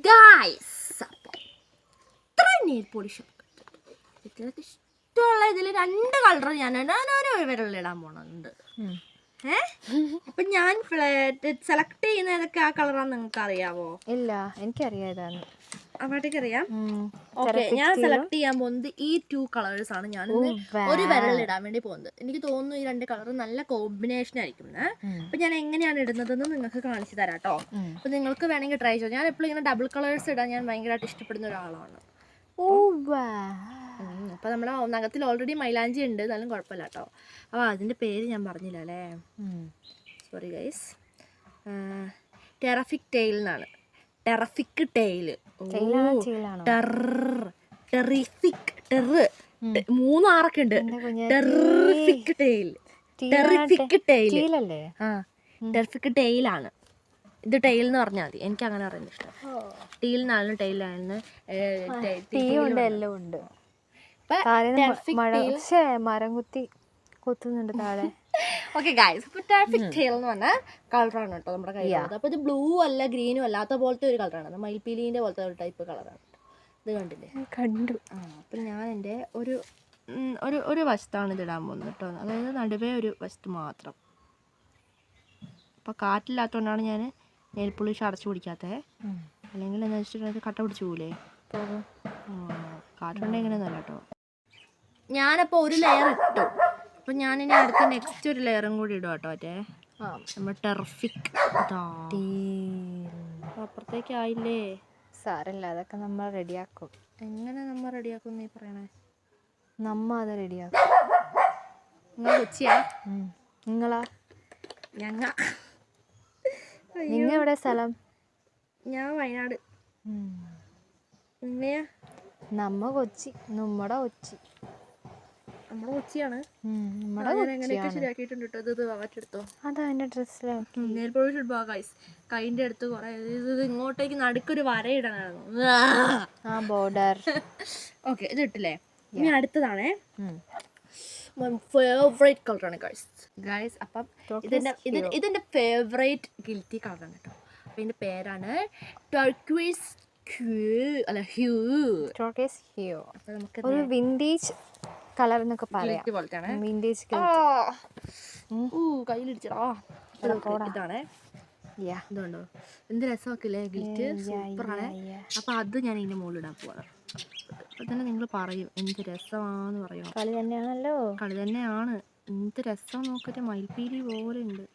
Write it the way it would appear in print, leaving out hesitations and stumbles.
Guys ഇത്ര nail polish നിങ്ങൾക്ക് ഇഷ്ടമുള്ള ഇതിൽ 2 കളർ ഞാൻ ഓരോ വിരലിടാൻ പോണുണ്ട്. അപ്പൊ ഞാൻ സെലക്ട് ചെയ്യുന്ന ഏതൊക്കെ ആ കളറാന്ന് നിങ്ങൾക്ക് അറിയാവോ? ഇല്ല, എനിക്കറിയാം. അവിടേക്ക് അറിയാം. ഓക്കെ, ഞാൻ സെലക്ട് ചെയ്യാൻ പോകുന്നത് ഈ 2 കളേഴ്സ് ആണ്. ഞാൻ ഒരു വിരലിടാൻ വേണ്ടി പോകുന്നത്. എനിക്ക് തോന്നുന്നു ഈ 2 കളർ നല്ല കോമ്പിനേഷൻ ആയിരിക്കും. അപ്പൊ ഞാൻ എങ്ങനെയാണ് ഇടുന്നതെന്ന് നിങ്ങൾക്ക് കാണിച്ചു തരാം കേട്ടോ. അപ്പൊ നിങ്ങൾക്ക് വേണമെങ്കിൽ ട്രൈ ചെയ്യാം. ഞാൻ എപ്പോഴും ഇങ്ങനെ ഡബിൾ കളേഴ്സ് ഇടാൻ ഞാൻ ഭയങ്കരമായിട്ട് ഇഷ്ടപ്പെടുന്ന ഒരാളാണ്. അപ്പൊ നമ്മുടെ നഖത്തിൽ ഓൾറെഡി മൈലാഞ്ചി ഉണ്ട്, എന്നാലും കുഴപ്പമില്ല കേട്ടോ. അപ്പൊ അതിന്റെ പേര് ഞാൻ പറഞ്ഞില്ല അല്ലേ, സോറി ഗൈസ്. ടെറഫിക് ടെയിൽ എന്നാണ്. ടെറഫിക് ടെയിൽ, ടെറിഫിക് 3 ആറൊക്കെ ഉണ്ട്. Terrific tail, terrific tail, terrific ടെയിലാണ് ഇത്. ടെയിൽ എന്ന് പറഞ്ഞാൽ മതി, എനിക്ക് അങ്ങനെ പറയുന്നത് ഇഷ്ടം. ടീലിനാണ് ടെയിലാണ്. എല്ലാം ഉണ്ട്. മരം കുത്തുന്നുണ്ട് താഴെ. ഓക്കെ ഗൈസ്, അപ്പോൾ ടെറിഫിക് ടെയിൽ എന്ന് പറഞ്ഞ കളറാണ് കേട്ടോ നമ്മുടെ കയ്യിലുള്ളത്. അപ്പോൾ ഇത് ബ്ലൂ അല്ല ഗ്രീനും അല്ലാത്ത പോലത്തെ ഒരു കളറാണ്. മയിൽപ്പീലീൻ്റെ പോലത്തെ ഒരു ടൈപ്പ് കളറാണ്. ഇത് കണ്ടില്ലേ? കണ്ടു. അപ്പം ഞാൻ എൻ്റെ ഒരു വശത്താണ് ഇതിടാൻ പോകുന്നത് കേട്ടോ. അതായത് നടുവേ ഒരു വശത്ത് മാത്രം. അപ്പോൾ കാറ്റില്ലാത്തതുകൊണ്ടാണ് ഞാൻ നെയിൽ പോളിഷ് അടച്ചു പിടിക്കാത്തത്. അല്ലെങ്കിൽ എന്താ വെച്ചിട്ടുണ്ടെങ്കിൽ കട്ട പിടിച്ചു പോകില്ലേ? കാറ്റുണ്ടെങ്കിൽ ഇങ്ങനെയൊന്നുമല്ല കേട്ടോ. ഞാനപ്പോൾ ഒരു ലെയർ ഇട്ടു. അപ്പം ഞാനിനി അടുത്ത നെക്സ്റ്റ് ഒരു ലെയറും കൂടി ഇടും കേട്ടോ. മറ്റേ നമ്മൾ ടെറിഫിക് അപ്പുറത്തേക്ക് ആയില്ലേ? സാരമില്ല, അതൊക്കെ നമ്മൾ റെഡിയാക്കും. എങ്ങനെ നമ്മൾ റെഡിയാക്കും നീ പറയണേ? അത് റെഡിയാക്കും. നിങ്ങൾ കൊച്ചിയാ? നിങ്ങളാ? നിങ്ങൾ എവിടെ സ്ഥലം? ഞാൻ വയനാട്. നമ്മ കൊച്ചി. നമ്മുടെ കൊച്ചി. നമ്മുടെ കൊച്ചിയാണ്. ശരിയാക്കിയിട്ടുണ്ട് കേട്ടോ. ഇത് വാറ്റെടുത്തോ. അതാ എൻ്റെ ഡ്രസ്സിലാക്കി. നെയിൽ പോളിഷ് ഇടുമ്പോ ഗൈസ് കൈൻ്റെ അടുത്ത് കുറേ ഇത് ഇങ്ങോട്ടേക്ക് നടുക്കൊരു വരയിടണമായിരുന്നു. ബോർഡർ. ഓക്കെ, ഇത് ഇട്ടില്ലേ? ഇനി അടുത്തതാണേ ഫേവറേറ്റ് കളറാണ് ഗൈസ്. അപ്പം ഇതിൻ്റെ ഫേവറേറ്റ് ഗിൽറ്റി കളറാണ് കേട്ടോ. അപ്പം ഇതിൻ്റെ പേരാണ് ടർക്വീസ് ഹ്യൂ. അപ്പം നമുക്ക് ഒരു വിൻറ്റേജ് കളർ എന്നൊക്കെ പറയാം. വിൻറ്റേജ് കയ്യിലിടിച്ചടാ. ഇതാണ്. ഇതുണ്ടോ എന്ത് രസമൊക്കെയില്ലേ ഗിൽറ്റ്? സൂപ്പറാണ്. അപ്പം അത് ഞാൻ ഇതിൻ്റെ മുകളിലിടാൻ പോവാണ്. അപ്പം തന്നെ നിങ്ങൾ പറയും എന്ത് രസമാണെന്ന് പറയും. കളി തന്നെയാണല്ലോ. കളി തന്നെയാണ്. എന്ത് രസം നോക്കിയിട്ട് മയിൽപ്പീലി പോലെ ഉണ്ട്.